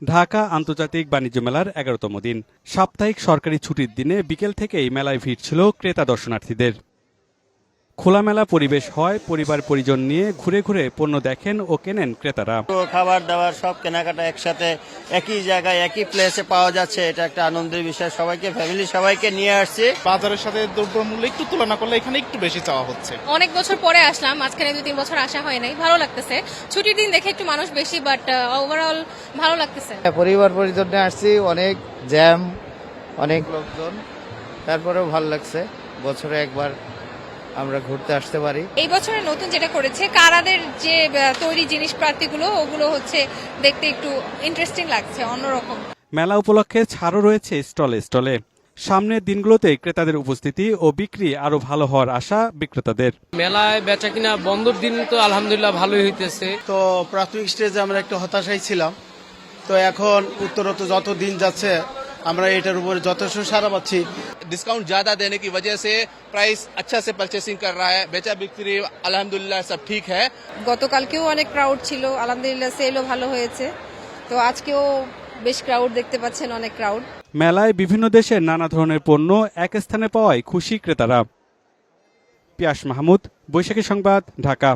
ঢাকা আন্তর্জাতিক বাণিজ্য মেলার ১১তম দিন। সাপ্তাহিক সরকারি ছুটির দিনে বিকেল থেকেই মেলায় ভিড় ছিল ক্রেতা দর্শনার্থীদের। খোলামেলা পরিবেশ হয়, পরিবার পরিজন নিয়ে ঘুরে ঘুরে পণ্য দেখেন ও কেনেন ক্রেতারা। খাবার দাবার সব কেনাকাটা একসাথে একই জায়গায় একই প্লেসে পাওয়া যাচ্ছে, এটা একটা আনন্দের বিষয়। সবাইকে ফ্যামিলি সবাইকে নিয়ে আসছি। বাজারের সাথে দ্রব্যমূল্য একটু তুলনা করলে এখানে একটু বেশি চাওয়া হচ্ছে। অনেক বছর পরে আসলাম, মাঝখানে 2-3 বছর আসা হয় নাই, ভালো লাগতেছে। ছুটির দিন দেখে একটু মানুষ বেশি, বাট ওভারঅল ভালো লাগতেছে। পরিবার পরিজন নিয়ে আসছি, অনেক জ্যাম, অনেক লোকজন, তারপরেও ভালো লাগছে। বছরে একবার আমরা ঘুরতে আসতে পারি। এই বছরে নতুন যেটা করেছে কারাদের যে তৈরি জিনিসপাতিগুলো, ওগুলো হচ্ছে দেখতে একটু ইন্টারেস্টিং লাগছে, অন্যরকম। মেলা উপলক্ষে ছাড়ও রয়েছে স্টলে স্টলে। সামনের দিনগুলোতে ক্রেতাদের উপস্থিতি ও বিক্রি আরো ভালো হওয়ার আশা বিক্রেতাদের। মেলায় বেচা কিনা বন্ধর দিন তো আলহামদুলিল্লাহ ভালোই হইতেছে। তো প্রাথমিক স্টেজে আমরা একটু হতাশাই ছিলাম, তো এখন উত্তরোত্তর যত দিন যাচ্ছে আমরা এটার উপরে যথেষ্ট সাড়া পাচ্ছি। डिस्काउंट ज्यादा देने की वजह से प्राइस अच्छा से परचेसिंग कर रहा है, बेचा बिक्री अल्हम्दुलिल्लाह सब ठीक है। গতকালকেও অনেক ক্রাউড ছিল, আলহামদুলিল্লাহ সেলও ভালো হয়েছে। তো আজকেও বেশ ক্রাউড দেখতে পাচ্ছেন, অনেক ক্রাউড। মেলায় বিভিন্ন দেশের নানা ধরনের পণ্য এক স্থানে পাওয়ায় খুশি ক্রেতারা। পিয়াস মাহমুদ, বৈশাখী সংবাদ, ঢাকা।